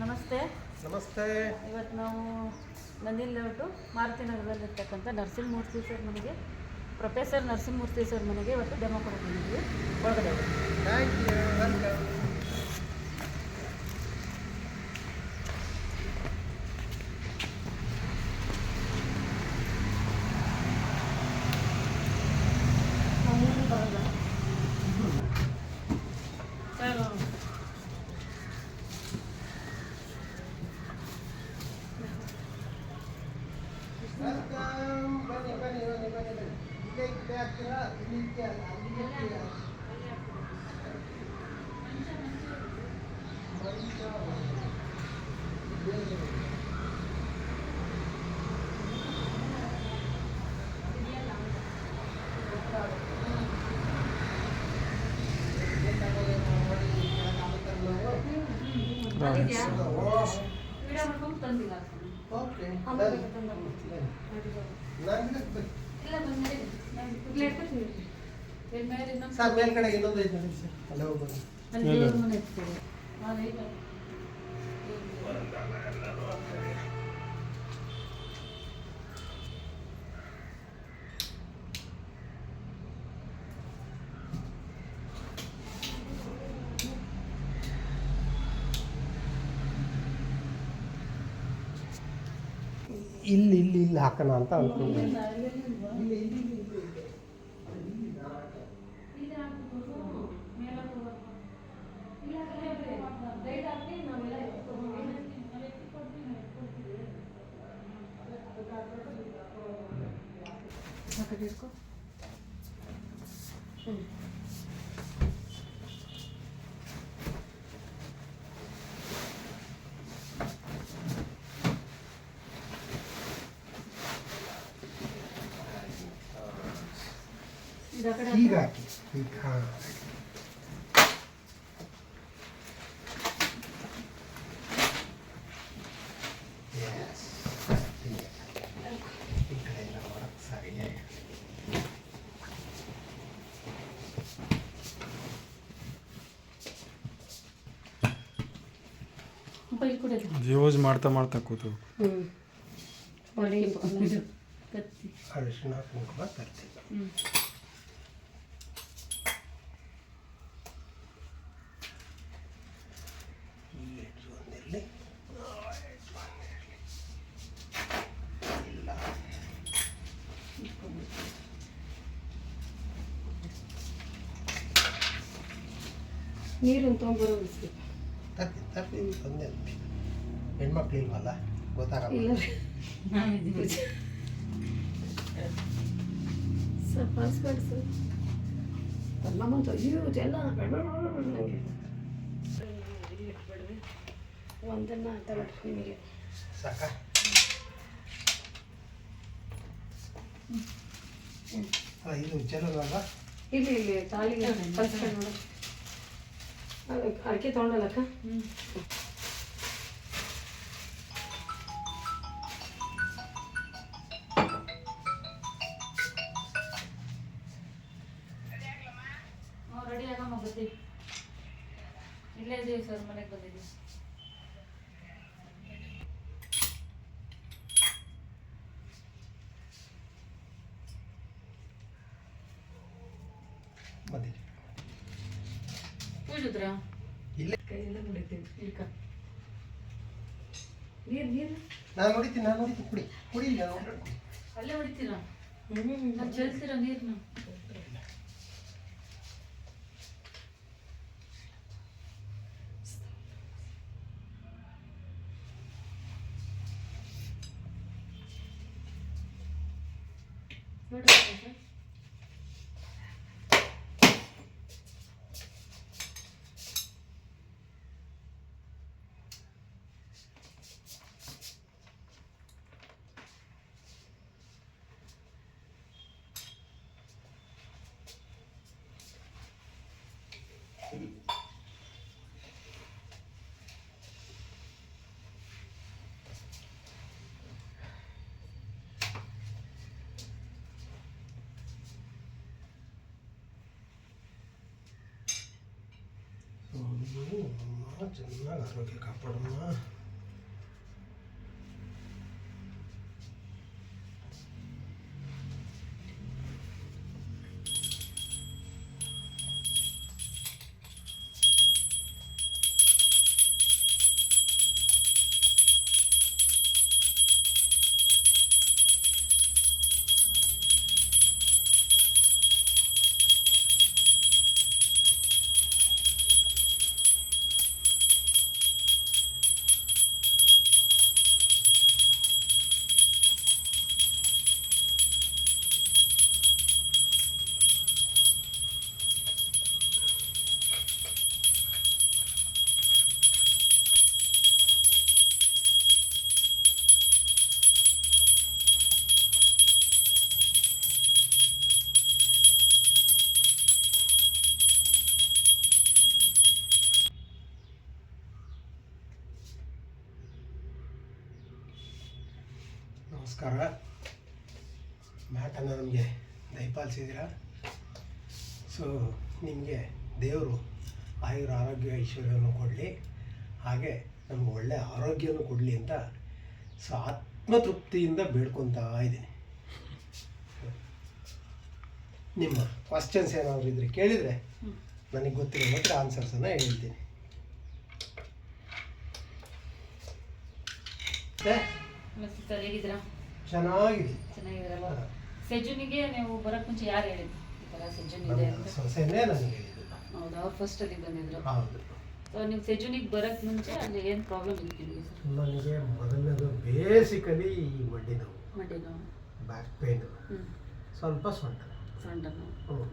ನಮಸ್ತೆ. ನಮಸ್ತೆ. ಇವತ್ತು ನಾವು ನಂದಿನಿ ಲೇಔಟು ಮಾರುತಿನಗರದಲ್ಲಿರ್ತಕ್ಕಂಥ ನರಸಿಂಹಮೂರ್ತಿ ಸರ್ ಮನೆಗೆ, ಪ್ರೊಫೆಸರ್ ನರಸಿಂಹಮೂರ್ತಿ ಸರ್ ಮನೆಗೆ ಇವತ್ತು ಡೆಮೋ ಕೊಡೋಕೆ ಬಂದಿದ್ವಿ. ಒಳಗಡೆ ಥ್ಯಾಂಕ್ ಯು, ವೆಲ್ಕಮ್. ವೆಲ್ಕಮ್. ಬನ್ನಿ ಬನ್ನಿ ಬನ್ನಿ ಬನ್ನಿ ಬನ್ನಿ. ಇಲ್ಲೇ ಇಲ್ಲೇ ಆಗ್ತೀರಾ? ಇಲ್ಲಿ ಇದೆಯಲ್ಲ, ಅಲ್ಲಿ ಇರ್ತೀರಾ? ಸರ್ ಮೇಲ್ಗಡೆ ಇನ್ನೊಂದು ಐತೆ ನೋಡಿ ಸರ್, ಅಲ್ಲೇ ಹೋಗ್ಬೋದು. ಇಲ್ಲಿ ಇಲ್ಲಿ ಇಲ್ಲಿ ಹಾಕೋಣ ಅಂತ ಅನ್ಕೊಂಡೆ. ಹೀಗೆ ಹಾಕಿ ಹೀಗೆ. ಹಾಂ, ಎಸ್. ಈ ಕಡೆ ಎಲ್ಲ ಹೊರಗೆ ಸರಿಯಾಗಿ ಯೂಸ್ ಮಾಡ್ತಾ ಮಾಡ್ತಾ ಕೂತು ಅರಿಶಿನ ಕುಂಕುಮ ತರ್ತೀವಿ. ನೀರು ತೊಗೊಂಬರೋ ತರ್ತೀನಿ ತಂದೆ. ಹೆಣ್ಮಕ್ಳು ಇಲ್ವಲ್ಲ, ಗೊತ್ತಾಗಲ್ಲ. ಸರ್ ಪಾಸ್ಪೋರ್ಟ್ ಸರ್ ನಮ್ಮಂತ ಯೂಸ್ ಎಲ್ಲ ಒಂದನ್ನು ತಗೊಳ್ರಿ ನಿಮಗೆ ಸಾಕ. ಇದು ಚಲೋ ಅಲ್ವಾ? ಇಲ್ಲಿ ಇಲ್ಲಿ ತಾಳಿಗೆ ಕಲ್ಸ್ಕೊಂಡು ನೋಡು. ಅಡಿಕೆ ತೊಗೊಂಡಲ್ಲಕ್ಕ. ರೆಡಿ ಆಗಮ್ಮ, ಬರ್ತೀವಿ. ಇಲ್ಲೇ ಇದೀವಿ ಸರ್, ಮನೆಗೆ ಬಂದಿದ್ದೀವಿ. ಪೂಜಿದ್ರಾ? ಇಲ್ಲೇ ಕೈಯೆಲ್ಲ ಮುಡಿತೀವಿ. ಇಲ್ಕ ನೀರು ನೀರು ನಾನು ನೋಡಿದ್ದೀನಿ ಕುಡಿ ಕುಡಿ. ಅಲ್ಲೇ ಹೊಡಿತೀರಾ? ನಾನು ಚೆಲ್ತೀರಾ ನೀರನ್ನ? ನೋಡಿ ಸರ್, ಅಮ್ಮ ಚೆನ್ನಾಗಿ ಆರೋಗ್ಯ ಕಾಪಾಡಮ್ಮ. ನಮಸ್ಕಾರ. ಮ್ಯಾಟನ್ನು ನಮಗೆ ದಯಪಾಲಿಸಿದ್ದೀರ. ಸೊ ನಿಮಗೆ ದೇವರು ಆಯುರ ಆರೋಗ್ಯ ಐಶ್ವರ್ಯವನ್ನು ಕೊಡಲಿ, ಹಾಗೆ ನಮ್ಗೆ ಒಳ್ಳೆಯ ಆರೋಗ್ಯವನ್ನು ಕೊಡಲಿ ಅಂತ ಸೊ ಆತ್ಮತೃಪ್ತಿಯಿಂದ ಬೇಡ್ಕೊತಾ ಇದ್ದೀನಿ. ನಿಮ್ಮ ಕ್ವಶನ್ಸ್ ಏನಾದರೂ ಇದ್ರೆ ಕೇಳಿದರೆ ನನಗೆ ಗೊತ್ತಿರೋ ಮಾತ್ರ ಆನ್ಸರ್ಸನ್ನು ಹೇಳ್ತೀನಿ. ಸರ್ ಹೇಗಿದ್ದೀರಾ? ಚೆನ್ನಾಗಿದ್ದೀರಾ? ಸೆಜುನಿಗೆ ನೀವು ಬರೋಕ್ಕೆ ಮುಂಚೆ ಯಾರು ಹೇಳಿದ್ರು ಈ ಥರ ಸೆಜುನ್ ಇದೆ ಅಂತ? ಸೊಸೆನೇ ನನಗೆ ಹೇಳಿದ್ದು. ಹೌದು, ಅವ್ರು ಫಸ್ಟ್ ಅಲ್ಲಿ ಬಂದಿದ್ರು. ಹೌದು. ಸೊ ನೀವು ಸೆಜುನಿಗೆ ಬರೋಕ್ಕೆ ಮುಂಚೆ ಅಲ್ಲಿ ಏನು ಪ್ರಾಬ್ಲಮ್ ಇತ್ತು ನಿಮಗೆ ಸರ್? ನನಗೆ ಮೊದಲನೇದು ಬೇಸಿಕಲಿ ಈ ಮಂಡಿ ನೋವು, ಮಂಡಿ ನೋವು, ಬ್ಯಾಕ್ ಪೇನು, ಸ್ವಲ್ಪ ಸೊಂಟ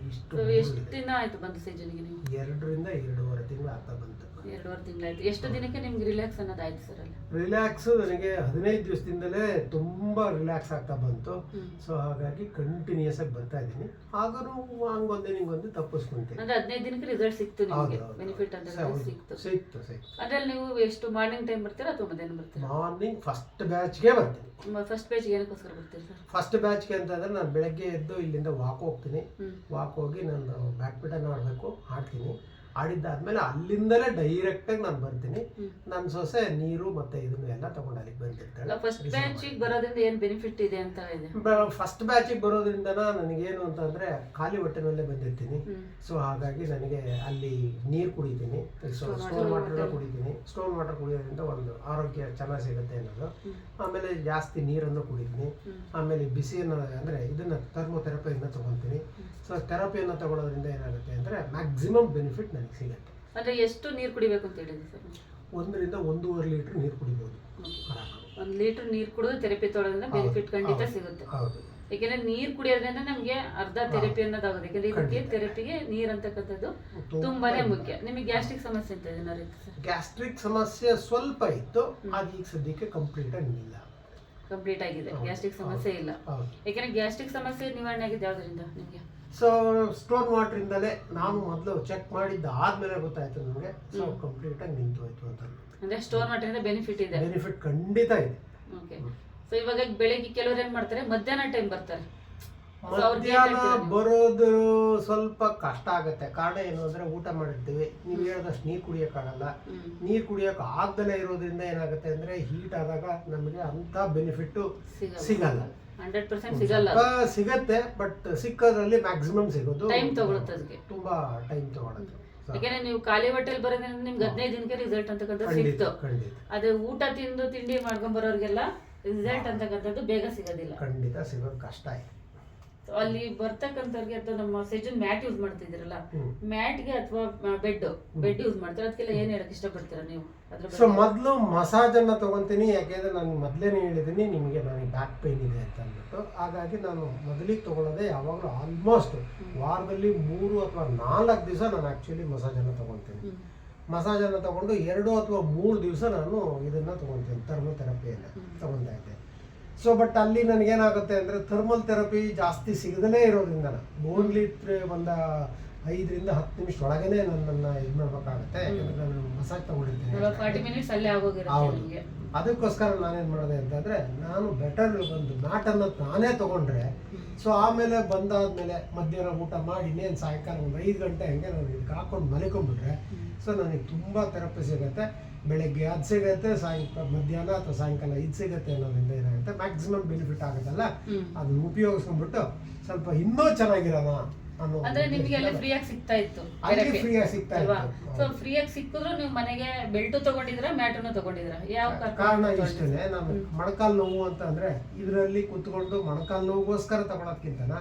ಇಷ್ಟು. ಎಷ್ಟು ದಿನ ಆಯ್ತು ಬಂದು ಸೆಜುನಿಗೆ ನೀವು? 2 ರಿಂದ 2.5 ತಿಂಗಳು ಆಗ್ತಾ ಬಂತು. 2.5 ತಿಂಗಳಾಯ್ತು. ಎಷ್ಟು ದಿನಕ್ಕೆ ನಿಮ್ಗೆ ರಿಲ್ಯಾಕ್ಸ್ ಅನ್ನೋದು ಆಯ್ತು ಸರ್ ಅಲ್ಲಿ? ರಿಲ್ಯಾಕ್ಸ್ ನನಗೆ 15 ದಿವಸದಿಂದಲೇ ತುಂಬ ರಿಲ್ಯಾಕ್ಸ್ ಆಗ್ತಾ ಬಂತು. ಸೊ ಹಾಗಾಗಿ ಕಂಟಿನ್ಯೂಸ್ ಆಗಿ ಬರ್ತಾ ಇದ್ದೀನಿ. ಆದರೂ ಹಂಗೊಂದೇ ನಿಂಗೊಂದು ತಪ್ಪಿಸ್ಕೊಂತೀನಿ. ಅಂದ್ರೆ 15 ದಿನಕ್ಕೆ ರಿಸಲ್ಟ್ ಸಿಕ್ತು ನಿಮಗೆ? ಬೆನಿಫಿಟ್ ಅಂತ ಸಿಕ್ತು. ಅದ್ರಲ್ಲಿ ನೀವು ಎಷ್ಟು ಮಾರ್ನಿಂಗ್ ಟೈಮ್ ಬರ್ತೀರಾ ಅಥವಾ ಮಧ್ಯಾಹ್ನ ಬರ್ತೀರಾ? ಮಾರ್ನಿಂಗ್ ಫಸ್ಟ್ ಬ್ಯಾಚ್ಗೆ ಬರ್ತೀನಿ. ಫಸ್ಟ್ ಬ್ಯಾಚ್ಗೆ ಏನಕ್ಕೋಸ್ಕರ ಬರ್ತೀರಿ ಸರ್? ಫಸ್ಟ್ ಬ್ಯಾಚ್ಗೆ ಅಂತಂದರೆ ನಾನು ಬೆಳಗ್ಗೆ ಎದ್ದು ಇಲ್ಲಿಂದ ವಾಕ್ ಹೋಗ್ತೀನಿ. ವಾಕ್ ಹೋಗಿ ನಾನು ಬ್ಯಾಡ್ಮಿಂಟನ್ ಆಡಬೇಕು, ಆಡ್ತೀನಿ. ಆಡಿದ್ದಾದ್ಮೇಲೆ ಅಲ್ಲಿಂದಲೇ ಡೈರೆಕ್ಟಾಗಿ ನಾನು ಬರ್ತೀನಿ. ನನ್ನ ಸೊಸೆ ನೀರು ಮತ್ತು ಇದನ್ನೆಲ್ಲ ತಗೊಂಡು ಅಲ್ಲಿಗೆ ಬಂದಿರ್ತಾಳೆ. ಫಸ್ಟ್ ಬ್ಯಾಚಿಗೆ ಬರೋದ್ರಿಂದ ಏನು ಬೆನಿಫಿಟ್ ಇದೆ ಅಂತ ಇದೆ? ಫಸ್ಟ್ ಬ್ಯಾಚಿಗೆ ಬರೋದ್ರಿಂದ ನನಗೇನು ಅಂತಂದರೆ ಖಾಲಿ ಹೊಟ್ಟೆನಲ್ಲೇ ಬಂದಿರ್ತೀನಿ. ಸೊ ಹಾಗಾಗಿ ನನಗೆ ಅಲ್ಲಿ ನೀರು ಕುಡಿತೀನಿ, ಸ್ಟೋನ್ ವಾಟರ್ ಕುಡಿತೀನಿ. ಸ್ಟೋನ್ ವಾಟರ್ ಕುಡಿಯೋದ್ರಿಂದ ಒಂದು ಆರೋಗ್ಯ ಚೆನ್ನಾಗಿ ಸಿಗುತ್ತೆ ಅನ್ನೋದು. ಆಮೇಲೆ ಜಾಸ್ತಿ ನೀರನ್ನು ಕುಡಿತೀನಿ. ಆಮೇಲೆ ಬಿಸಿಯನ್ನು ಅಂದರೆ ಇದನ್ನು ಥರ್ಮೋಥೆರಪಿಯನ್ನು ತೊಗೊತೀನಿ. ಸೊ ಥೆರಪಿಯನ್ನು ತಗೊಳ್ಳೋದ್ರಿಂದ ಏನಾಗುತ್ತೆ ಅಂದರೆ ಮ್ಯಾಕ್ಸಿಮಮ್ ಬೆನಿಫಿಟ್ ನನಗೆ ಸಿಗುತ್ತೆ. ಅಂದರೆ ಎಷ್ಟು ನೀರು ಕುಡಿಬೇಕು ಅಂತ ಹೇಳಿದ್ರಿ ಸರ್? 1 ರಿಂದ 1.5 ಲೀಟ್ರ್ ನೀರು ಕುಡಿಬೋದು. 1 ಲೀಟರ್ ನೀರು ಕುಡಿದು ಥೆರಪಿ ತೊಗೊಳೋದ್ರಿಂದ ಬೆನಿಫಿಟ್ ಖಂಡಿತ ಸಿಗುತ್ತೆ. ಹೌದು. ಯಾಕೆಂದ್ರೆ ನೀರು ಕುಡಿಯೋದ್ರಿಂದ ನಮಗೆ ಅರ್ಧ ಥೆರಪಿ ಅನ್ನೋದಾಗುತ್ತೆ. ಯಾಕಂದ್ರೆ ಇದಕ್ಕೆ ಥೆರಪಿಗೆ ನೀರು ಅಂತಕ್ಕಂಥದ್ದು ತುಂಬಾನೇ ಮುಖ್ಯ. ನಿಮಗೆ ಗ್ಯಾಸ್ಟ್ರಿಕ್ ಸಮಸ್ಯೆ ಅಂತ ಏನಾರು ಇತ್ತು ಸರ್? ಗ್ಯಾಸ್ಟ್ರಿಕ್ ಸಮಸ್ಯೆ ಸ್ವಲ್ಪ ಇತ್ತು, ಅದು ಈಗ ಸದ್ಯಕ್ಕೆ ಕಂಪ್ಲೀಟ್ ಆಗಿಲ್ಲ. ಕಂಪ್ಲೀಟ್ ಆಗಿದೆ, ಗ್ಯಾಸ್ಟ್ರಿಕ್ ಸಮಸ್ಯೆ ಇಲ್ಲ. ಯಾಕೆಂದ್ರೆ ಗ್ಯಾಸ್ಟ್ರಿಕ್ ಸಮಸ್ಯೆ ನಿವಾರಣೆ ಆಗಿದೆ ಯಾವ್ದ್ರಿಂದ ನಿಮಗೆ? ಸೊ ಸ್ಟೋನ್ ವಾಟರಿಂದಲೇ ನಾನು ಮೊದಲು ಚೆಕ್ ಮಾಡಿದ್ದು ಆದ್ಮೇಲೆ ಗೊತ್ತಾಯ್ತು ನನಗೆ. ಸೊ ಕಂಪ್ಲೀಟ್ ಆಗಿ ನಿಂತು ಹೋಯ್ತು ಅಂತ. ಅಂದ್ರೆ ಸ್ಟೋನ್ ವಾಟರಿಂದ ಬೆನಿಫಿಟ್ ಇದೆ? ಬೆನಿಫಿಟ್ ಖಂಡಿತ ಇದೆ. ಓಕೆ. ಸೊ ಇವಾಗ ಬೆಳಿಗ್ಗೆ ಕೆಲವರು ಏನ್ ಮಾಡ್ತಾರೆ, ಮಧ್ಯಾಹ್ನ ಟೈಮ್ ಬರ್ತಾರೆ. ಮಧ್ಯಾಹ್ನ ಬರೋದು ಸ್ವಲ್ಪ ಕಷ್ಟ ಆಗುತ್ತೆ. ಕಾರಣ ಏನು ಅಂದ್ರೆ ಊಟ ಮಾಡಿರ್ತೀವಿ, ನೀವು ಹೇಳಿದಷ್ಟು ನೀರು ಕುಡಿಯೋಕ್ಕಾಗಲ್ಲ. ನೀರು ಕುಡಿಯೋಕೆ ಆಗದಲ್ಲೇ ಇರೋದ್ರಿಂದ ಏನಾಗುತ್ತೆ ಅಂದ್ರೆ ಹೀಟ್ ಆದಾಗ ನಮಗೆ ಅಂತ ಬೆನಿಫಿಟ್ ಸಿಗಲ್ಲ. 100% ಸಿಗಲ್ಲ. ಸಿಗತ್ತೆ, ಬಟ್ ಸಿಕ್ಕೋದ್ರಲ್ಲಿ ಮ್ಯಾಕ್ಸಿಮಮ್ ಸಿಗೋದು ಟೈಮ್ ತಗೊಳುತ್ತೆ. ಅದಕ್ಕೆ ತುಂಬಾ ಟೈಮ್ ತಗೊಳುತ್ತೆ. ಯಾಕಂದ್ರೆ ನೀವು ಖಾಲಿ ಹೋಟೆಲ್ ಬರೋದ್ರಿಂದ ನಿಮ್ಗೆ 15 ದಿನಕ್ಕೆ ರಿಸಲ್ಟ್ ಅಂತಕ್ಕಂಥದ್ದು ಸಿಕ್ತು. ಅದೇ ಊಟ ತಿಂದು ತಿಂಡಿ ಮಾಡ್ಕೊಂಡ್ ಬರೋರಿಗೆಲ್ಲ ರಿಸಲ್ಟ್ ಅಂತಕ್ಕಂಥದ್ದು ಬೇಗ ಸಿಗೋದಿಲ್ಲ. ಖಂಡಿತ ಸಿಗೋದು ಕಷ್ಟ ಇದೆ. ಅಲ್ಲಿ ಬರ್ತಕ್ಕಂಥವ್ರಿಗೆ ಅಥವಾ ನಮ್ಮ ಸೆಜನ್ ಮ್ಯಾಟ್ ಯೂಸ್ ಮಾಡ್ತಿದ್ದೀರಲ್ಲ, ಮ್ಯಾಟ್ಗೆ ಅಥವಾ ಬೆಡ್ ಯೂಸ್ ಮಾಡ್ತಾರೆ, ಅದಕ್ಕೆಲ್ಲ ಏನ್ ಹೇಳಕ್ ಇಷ್ಟಪಡ್ತೀರಾ ನೀವು? ಸೊ ಮೊದಲು ಮಸಾಜ್ ಅನ್ನ ತಗೊಂತೀನಿ. ಯಾಕೆಂದ್ರೆ ನಾನು ಮೊದಲೇನೆ ಹೇಳಿದ್ದೀನಿ ನಿಮಗೆ ನನಗೆ ಬ್ಯಾಕ್ ಪೈನ್ ಇದೆ ಅಂತ ಅಂದ್ಬಿಟ್ಟು. ಹಾಗಾಗಿ ನಾನು ಮೊದಲಿಗೆ ತಗೊಳ್ಳೋದೇ ಯಾವಾಗಲೂ ಆಲ್ಮೋಸ್ಟ್ ವಾರದಲ್ಲಿ 3 ಅಥವಾ 4 ದಿವಸ ನಾನು ಆಕ್ಚುಲಿ ಮಸಾಜ್ ಅನ್ನ ತಗೊತೀನಿ. ಮಸಾಜ್ ಅನ್ನ ತಗೊಂಡು 2 ಅಥವಾ 3 ದಿವಸ ನಾನು ಇದನ್ನ ತಗೊತೀನಿ, ಥರ್ಮೋಥೆರಪಿಯನ್ನು ತಗೊತಾ ಇದ್ದೆ. ಸೊ ಬಟ್ ಅಲ್ಲಿ ನನಗೇನಾಗುತ್ತೆ ಅಂದರೆ ಥರ್ಮಲ್ ಥೆರಪಿ ಜಾಸ್ತಿ ಸಿಗದಲೇ ಇರೋದ್ರಿಂದ ಓನ್ಲಿ ಒಂದು 5ರಿಂದ 10 ನಿಮಿಷ ಒಳಗೇನೆ ನನ್ನನ್ನು ಇದು ಮಾಡ್ಬೇಕಾಗತ್ತೆ. ಯಾಕಂದ್ರೆ ನಾನು ಮಸಾಜ್ ತಗೊಂಡಿರ್ತೀನಿ. 40 ಮಿನಿಟ್ಸ್ ಅಲ್ಲೇ ಆಗೋಗಿರುತ್ತೆ ಹೌದು. ನಿಮಗೆ. ಅದಕ್ಕೋಸ್ಕರ ನಾನೇನು ಮಾಡಿದೆ ಅಂತಂದರೆ, ನಾನು ಬೆಟರ್ ಒಂದು ಮ್ಯಾಟನ್ನು ನಾನೇ ತೊಗೊಂಡ್ರೆ, ಸೊ ಆಮೇಲೆ ಬಂದಾದ್ಮೇಲೆ ಮಧ್ಯಾಹ್ನ ಊಟ ಮಾಡಿ ಇನ್ನೇನು ಸಾಯಂಕಾಲ ಒಂದು 5 ಗಂಟೆ ಹಂಗೆ ನಾನು ಇದಕ್ಕೆ ಹಾಕೊಂಡು ಮಲ್ಕೊಂಡ್ಬಿಟ್ರೆ, ಸೊ ನನಗೆ ತುಂಬ ಥೆರಪಿ ಸಿಗುತ್ತೆ. ಬೆಳಗ್ಗೆ ಅದು ಸಿಗುತ್ತೆ, ಮಧ್ಯಾಹ್ನ ಅಥವಾ ಸಾಯಂಕಾಲ ಇದು ಸಿಗುತ್ತೆ ಅನ್ನೋದ್ರಿಂದ ಏನಾಗುತ್ತೆ, ಮ್ಯಾಕ್ಸಿಮಮ್ ಬೆನಿಫಿಟ್ ಆಗುತ್ತಲ್ಲ, ಅದನ್ನ ಉಪಯೋಗಿಸ್ಕೊಂಡ್ಬಿಟ್ಟು ಸ್ವಲ್ಪ ಇನ್ನೂ ಚೆನ್ನಾಗಿರೋಣ ಅನ್ನೋ. ಅಂದ್ರೆ ನಿಮ್ಗೆ ಅಲ್ಲಿ ಫ್ರೀ ಆಗಿ ಸಿಗ್ತಾ ಇತ್ತು, ಫ್ರೀಯಾಗಿ ಸಿಗ್ತಾ ಇತ್ತು. ಸೊ ಫ್ರೀ ಆಗಿ ಸಿಕ್ಕಿದ್ರು ನೀವು ಮನೆಗೆ ಬೆಲ್ಟು ತಗೊಂಡಿದ್ರ ಮ್ಯಾಟನ್ನು ತಗೊಂಡಿದ್ರ? ಯಾವ ಕಾರಣ ಇಷ್ಟೇ, ನಾನು ಮೊಣಕಾಲು ನೋವು ಅಂತ ಅಂದ್ರೆ ಇದರಲ್ಲಿ ಕುತ್ಕೊಂಡು ಮೊಣಕಾಲು ನೋವುಗೋಸ್ಕರ ತಗೊಳೋದ್ಕಿಂತನ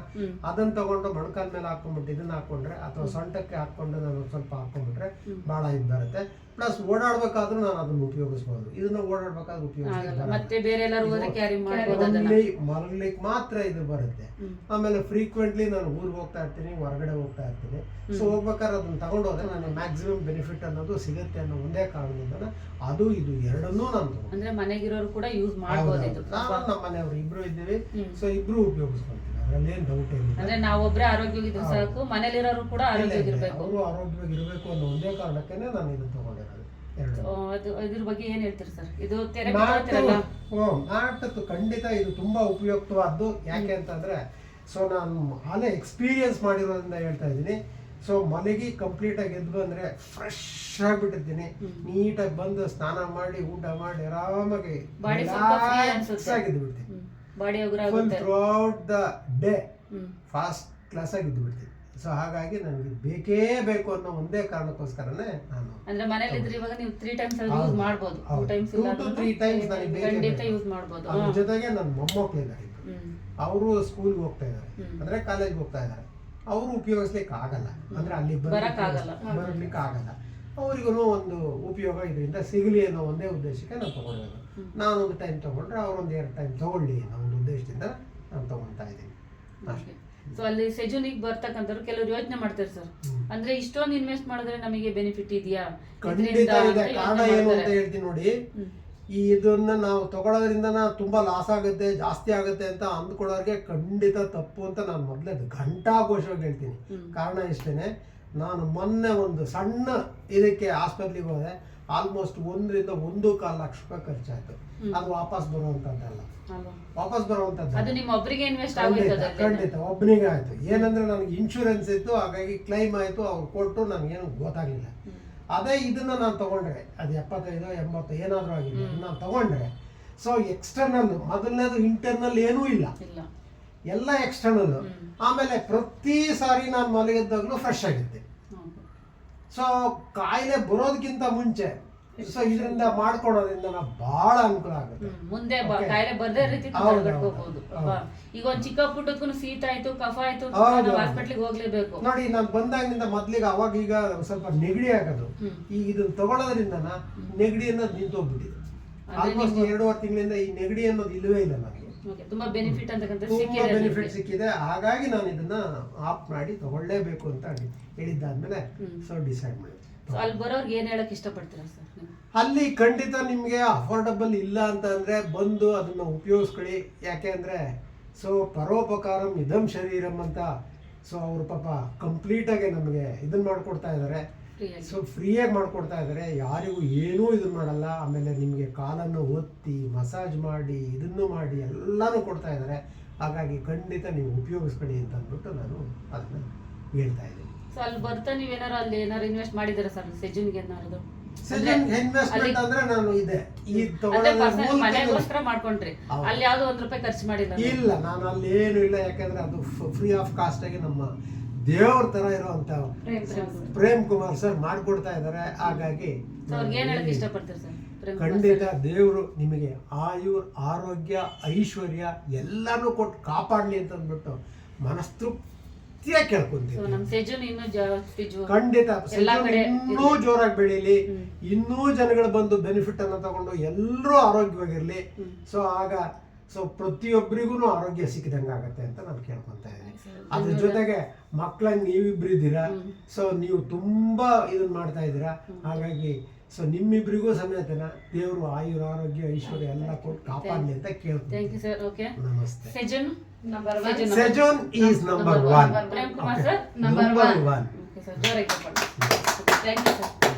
ಅದನ್ನ ತಗೊಂಡು ಮೊಣಕಾಲ ಮೇಲೆ ಹಾಕೊಂಡ್ಬಿಟ್ಟು ಇದನ್ನ ಹಾಕೊಂಡ್ರೆ, ಅಥವಾ ಸೊಂಟಕ್ಕೆ ಹಾಕೊಂಡು ನಾನು ಸ್ವಲ್ಪ ಹಾಕೊಂಡ್ಬಿಟ್ರೆ ಬಹಳ ಇದು ಬರುತ್ತೆ. ಪ್ಲಸ್ ಓಡಾಡ್ಬೇಕಾದ್ರೂ ನಾನು ಅದನ್ನ ಉಪಯೋಗಿಸ್ಬೋದು. ಇದನ್ನ ಓಡಾಡ್ಬೇಕಾದ್ರೆ ಮತ್ತೆ ಬೇರೆ ಎಲ್ಲರೂ ಕ್ಯಾರಿ ಮಲಗ್ಲಿಕ್ಕೆ ಮಾತ್ರ ಇದು ಬರುತ್ತೆ. ಆಮೇಲೆ ಫ್ರೀಕ್ವೆಂಟ್ಲಿ ನಾನು ಊರಿಗೆ ಹೋಗ್ತಾ ಇರ್ತೀನಿ, ಹೊರಗಡೆ ಹೋಗ್ತಾ ಇರ್ತೀನಿ. ಸೊ ಹೋಗ್ಬೇಕಾದ್ರೆ ಅದನ್ನ ತಗೊಂಡು ಹೋದ್ರೆ ನನಗೆ ಮ್ಯಾಕ್ಸಿಮಮ್ ಬೆನಿಫಿಟ್ ಅನ್ನೋದು ಸಿಗುತ್ತೆ ಅನ್ನೋ ಒಂದೇ ಕಾರಣದಿಂದ ಅದು ಇದು ಎರಡನ್ನೂ ನಾನು ಅಂದ್ರೆ ಮನೆಗಿರೋರು ಕೂಡ ಯೂಸ್ ಮಾಡಬಹುದು. ನಾನು ನಮ್ಮ ಮನೆಯವರು ಇಬ್ರು ಇದ್ದೀವಿ, ಸೊ ಇಬ್ರು ಉಪಯೋಗಿಸ್ಕೊಂತೀವಿ. ಅದ್ರಲ್ಲಿ ಏನ್ ಡೌಟ್ ಏನಿಲ್ಲ. ಅಂದ್ರೆ ನಾವೊಬ್ರೇ ಆರೋಗ್ಯವಾಗಿದ್ರೆ ಸಾಕು, ಮನೇಲಿರೋರು ಕೂಡ ಆರೋಗ್ಯವಾಗಿರ್ಬೇಕು. ಅವರು ಆರೋಗ್ಯವಾಗಿರ್ಬೇಕು ಅನ್ನೋ ಒಂದೇ ಕಾರಣಕ್ಕೇನೆ ನಾನು ಇದನ್ನ ತಗೊಂಡಿರೋದು. ಇದ್ರ ಬಗ್ಗೆ ಏನ್ ಹೇಳ್ತೀರಿ ಸರ್? ಇದು ಮ್ಯಾಟ್ ಖಂಡಿತ ಇದು ತುಂಬಾ ಉಪಯುಕ್ತವಾದ್ದು. ಯಾಕೆ ಅಂತಂದ್ರೆ, ಸೊ ನಾನು ಹಾಲೆ ಎಕ್ಸ್ಪೀರಿಯನ್ಸ್ ಮಾಡಿರೋದ್ರಿಂದ ಹೇಳ್ತಾ ಇದ್ದೀನಿ. ಸೊ ಮಲಗಿ ಕಂಪ್ಲೀಟ್ ಆಗಿ ಎದ್ದು ಬಂದ್ರೆ ಫ್ರೆಶ್ ಆಗಿಬಿಟ್ಟಿರ್ತೀನಿ. ನೀಟಾಗಿ ಬಂದು ಸ್ನಾನ ಮಾಡಿ ಊಟ ಮಾಡಿ ಆರಾಮಾಗಿ ಆಗಿದ್ದು ಬಿಡ್ತೀನಿ. Full through out the day fast class ಆಗಿದ್ದು ಬಿಡ್ತೀನಿ. ಸೊ ಹಾಗಾಗಿ ನನಗೆ ಬೇಕೇ ಬೇಕು ಅನ್ನೋ ಒಂದೇ ಕಾರಣಕ್ಕೋಸ್ಕರನೇ ನಾನು ಅಂದ್ರೆ ಮನೇಲಿ ಇದ್ರೆ ಇವಾಗ ನೀವು 3 ಟೈಮ್ಸ್ ಯೂಸ್ ಮಾಡಬಹುದು. 2 ಟೈಮ್ಸ್ ಇಲ್ಲ 3 ಟೈಮ್ಸ್ ನನಗೆ ಖಂಡಿತ ಯೂಸ್ ಮಾಡಬಹುದು. ಅದ್ರ ಜೊತೆಗೆ ನನ್ನ ಮೊಮ್ಮಕ್ಕಳಿದ್ದಾರೆ, ಅವರು ಸ್ಕೂಲ್ಗೆ ಹೋಗ್ತಾ ಇದ್ದಾರೆ, ಅಂದ್ರೆ ಕಾಲೇಜ್ಗೆ ಹೋಗ್ತಾ ಇದ್ದಾರೆ. ಅವರು ಉಪಯೋಗಿಸ್ಲಿಕ್ಕೆ ಆಗಲ್ಲ, ಅಂದ್ರೆ ಅಲ್ಲಿ ಬರ್ಲಿಕ್ಕೆ ಆಗಲ್ಲ. ಅವರಿಗೂ ಒಂದು ಉಪಯೋಗ ಇದರಿಂದ ಸಿಗಲಿ ಅನ್ನೋ ಒಂದೇ ಉದ್ದೇಶಕ್ಕೆ ನಾನು ತಗೊಂಡಿರೋದು. ನಾನೊಂದು ಟೈಮ್ ತಗೊಂಡ್ರೆ ಅವರೊಂದು 2 ಟೈಮ್ ತಗೊಳ್ಳಿ ಅನ್ನೋ ಒಂದು ಉದ್ದೇಶದಿಂದ ನಾನು ತಗೊಳ್ತಾ ಇದ್ದೀನಿ ಅಷ್ಟೇ. ಸೊ ಅಲ್ಲಿ ಸೆಜುನಿಗೆ ಬರ್ತಕ್ಕಂಥವ್ರು ಕೆಲವರು ಯೋಚನೆ ಮಾಡ್ತಾರೆ ಸರ್, ಅಂದ್ರೆ ಇಷ್ಟೊಂದು ಇನ್ವೆಸ್ಟ್ ಮಾಡಿದ್ರೆ ನಮಗೆ ಬೆನಿಫಿಟ್ ಇದೆಯಾ? ಖಂಡಿತ ಇದೆ. ಕಾರಣ ಏನು ಅಂತ ಹೇಳ್ತೀನಿ ನೋಡಿ. ಇದನ್ನ ನಾವು ತಗೊಳ್ಳೋದ್ರಿಂದ ತುಂಬಾ ಲಾಸ್ ಆಗುತ್ತೆ, ಜಾಸ್ತಿ ಆಗುತ್ತೆ ಅಂತ ಅಂದ್ಕೊಳ್ಳೋರಿಗೆ ಖಂಡಿತ ತಪ್ಪು ಅಂತ ನಾನು ಮೊದಲೇ ಘಂಟಾಘೋಷವಾಗಿ ಹೇಳ್ತೀನಿ. ಕಾರಣ ಇಷ್ಟೇನೆ, ನಾನು ಮೊನ್ನೆ ಒಂದು ಸಣ್ಣ ಇದಕ್ಕೆ ಆಸ್ಪತ್ರೆಗೆ ಹೋದೆ. ಆಲ್ಮೋಸ್ಟ್ 1 ರಿಂದ 1.25 ಲಕ್ಷ ರೂಪಾಯಿ ಖರ್ಚಾಯ್ತು. ಅದು ವಾಪಸ್ ಬರುವಂತದ್ದಲ್ಲ, ಖಂಡಿತ ಒಬ್ಬನಿಗೆ ಆಯ್ತು. ಏನಂದ್ರೆ ನನಗೆ ಇನ್ಶೂರೆನ್ಸ್ ಇತ್ತು, ಹಾಗಾಗಿ ಕ್ಲೈಮ್ ಆಯ್ತು, ಅವ್ರು ಕೊಟ್ಟು ನನಗೇನು ಗೊತ್ತಾಗ್ಲಿಲ್ಲ. ಅದೇ ಇದನ್ನ ನಾನು ತಗೊಂಡ್ರೆ, ಅದು 75, 80 ಏನಾದ್ರೂ ಆಗಿದೆ, ನಾನು ತಗೊಂಡ್ರೆ, ಸೊ ಎಕ್ಸ್ಟರ್ನಲ್ ಮೊದಲನೇದು, ಇಂಟರ್ನಲ್ ಏನೂ ಇಲ್ಲ, ಎಲ್ಲ ಎಕ್ಸ್ಟರ್ನಲ್. ಆಮೇಲೆ ಪ್ರತಿ ಸಾರಿ ನಾನು ಮಲಗಿದ್ದಾಗಲೂ ಫ್ರೆಶ್ ಆಗಿದ್ದೆ. ಸೊ ಕಾಯಿಲೆ ಬರೋದಕ್ಕಿಂತ ಮುಂಚೆ ಸೊ ಇದರಿಂದ ಮಾಡ್ಕೊಳೋದ್ರಿಂದ ಬಹಳ ಅನುಕೂಲ ಆಗುತ್ತೆ. ಮುಂದೆ ಕಾಯಿಲೆ ಬರದೇ ರೀತಿ ತಡೆಗಟ್ಟಬಹುದು. ಈಗ ಒಂದು ಚಿಕ್ಕ ಪುಟ್ಟಕ್ಕೂ ಶೀತ ಆಯ್ತು, ಕಫ ಆಯ್ತು, ಹಾಸ್ಪಿಟ್ಲಿಗೆ ಹೋಗ್ಲೇಬೇಕು. ನೋಡಿ, ನಾನು ಬಂದಾಗಿನಿಂದ ಮೊದ್ಲಿಗೆ ಅವಾಗ ಈಗ ಸ್ವಲ್ಪ ನೆಗಡಿ ಆಗೋದು. ಈಗ ಇದನ್ನ ತಗೊಳ್ಳೋದ್ರಿಂದ ನೆಗಡಿ ಅನ್ನೋದು ನಿಂತೋಗ್ಬಿಟ್ಟಿದೆ. ಆಲ್ಮೋಸ್ಟ್ 2.5 ತಿಂಗಳಿಂದ ಈ ನೆಗಡಿ ಅನ್ನೋದು ಇಲ್ಲವೇ ಇಲ್ಲ ನನಗೆ. ತುಂಬಾ ಬೆನಿಫಿಟ್ ಬೆನಿಫಿಟ್ ಸಿಕ್ಕಿದೆ. ಹಾಗಾಗಿ ನಾನು ಇದನ್ನ ಆಪ್ ಮಾಡಿ ತಗೊಳ್ಳೇಬೇಕು ಅಂತ ಹೇಳಿದ್ದಾದ್ಮೇಲೆ ಸೊ ಡಿಸೈಡ್ ಮಾಡಿ. ಅಲ್ಲಿ ಬರೋರ್ಗೆ ಏನ್ ಹೇಳಕ್ ಇಷ್ಟಪಡ್ತೀರಾ ಸರ್? ಅಲ್ಲಿ ಖಂಡಿತ ನಿಮ್ಗೆ ಅಫೋರ್ಡಬಲ್ ಇಲ್ಲ ಅಂತ ಅಂದ್ರೆ ಬಂದು ಅದನ್ನ ಉಪಯೋಗಿಸ್ಕೊಳ್ಳಿ. ಯಾಕೆ ಅಂದ್ರೆ ಸೊ ಪರೋಪಕಾರಂ ಇದಂ ಶರೀರಂ ಅಂತ ಸೊ ಅವ್ರು ಪಾಪ ಕಂಪ್ಲೀಟ್ ಆಗಿ ನಮಗೆ ಇದನ್ನ ಮಾಡ್ಕೊಡ್ತಾ ಇದ್ದಾರೆ. ಸೊ ಫ್ರೀಯಾಗಿ ಮಾಡ್ಕೊಡ್ತಾ ಇದ್ದಾರೆ, ಯಾರಿಗೂ ಏನೂ ಇದನ್ನ ಮಾಡಲ್ಲ. ಆಮೇಲೆ ನಿಮಗೆ ಕಾಲನ್ನು ಒತ್ತಿ ಮಸಾಜ್ ಮಾಡಿ ಇದನ್ನು ಮಾಡಿ ಎಲ್ಲಾನು ಕೊಡ್ತಾ ಇದ್ದಾರೆ. ಹಾಗಾಗಿ ಖಂಡಿತ ನೀವು ಉಪಯೋಗಿಸ್ಕೊಳ್ಳಿ ಅಂತ ಅಂದ್ಬಿಟ್ಟು ನಾನು ಅದನ್ನ ಹೇಳ್ತಾ ಇದ್ದೀನಿ. ಸೊ ಅಲ್ಲಿ ಬರ್ತಾ ನೀವೇನಾರು ಅಲ್ಲಿ ಏನಾರು ಇನ್ವೆಸ್ಟ್ ಮಾಡಿದ್ದೀರಾ ಸರ್ ಸೆಜುನ್ಗೆ? ಏನಾದ್ರು ಇನ್ವೆಸ್ಟ್ಮೆಂಟ್ ಅಂದ್ರೆ ನಾನು ಇದೆ ಈ ಮನೆಗೋಸ್ಕರ ಮಾಡ್ಕೊಂಡ್ರಿ, ಅಲ್ಲಿ ಯಾವ್ದೋ ₹1 ಖರ್ಚು ಮಾಡಿಲ್ಲ? ಇಲ್ಲ, ನಾನು ಅಲ್ಲಿ ಏನು ಇಲ್ಲ. ಯಾಕಂದ್ರೆ ಅದು ಫ್ರೀ ಆಫ್ ಕಾಸ್ಟ್ ಆಗಿ ನಮ್ಮ ದೇವ್ರ ತರ ಇರುವಂತ ಪ್ರೇಮ್ ಕುಮಾರ್ ಸರ್ ಮಾಡ್ಕೊಡ್ತಾ ಇದ್ದಾರೆ. ಹಾಗಾಗಿ ಖಂಡಿತ ದೇವರು ನಿಮಗೆ ಆರೋಗ್ಯ ಐಶ್ವರ್ಯ ಎಲ್ಲಾನು ಕೊಟ್ಟು ಕಾಪಾಡ್ಲಿ ಅಂತ ಅಂದ್ಬಿಟ್ಟು ಮನಸ್ತೃಪ್ತಿಯಾಗಿ ಕೇಳ್ಕೊಂತೀವಿ. ಖಂಡಿತ ಇನ್ನೂ ಜೋರಾಗಿ ಬೆಳೀಲಿ, ಇನ್ನೂ ಜನಗಳು ಬಂದು ಬೆನಿಫಿಟ್ ಅನ್ನ ತಗೊಂಡು ಎಲ್ಲರೂ ಆರೋಗ್ಯವಾಗಿರ್ಲಿ. ಸೊ ಆಗ ಸೊ ಪ್ರತಿಯೊಬ್ಬರಿಗೂ ಆರೋಗ್ಯ ಸಿಕ್ಕಿದಂಗೆ ಆಗತ್ತೆ ಅಂತ ನಾನು ಕೇಳ್ಕೊತಾ ಇದ್ದೀನಿ. ಅದ್ರ ಜೊತೆಗೆ ಮಕ್ಕಳಂಗೆ ನೀವಿಬ್ರು ಇದ್ದೀರಾ, ಸೊ ನೀವು ತುಂಬಾ ಇದನ್ನ ಮಾಡ್ತಾ ಇದ್ದೀರಾ. ಹಾಗಾಗಿ ಸೊ ನಿಮ್ಮಿಬ್ರಿಗೂ ಸಮೇತನ ದೇವರು ಆರೋಗ್ಯ ಐಶ್ವರ್ಯ ಎಲ್ಲ ಕೊಟ್ಟು ಕಾಪಾಡಲಿ ಅಂತ ಕೇಳ್ತೀನಿ. ನಮಸ್ತೆ. ಸೆಜೋನ್ ಈಸ್ ನಂಬರ್ 1. ಓಕೆ ಸರ್ ಜೋರಾಗಿ ಥ್ಯಾಂಕ್ ಯು ಸರ್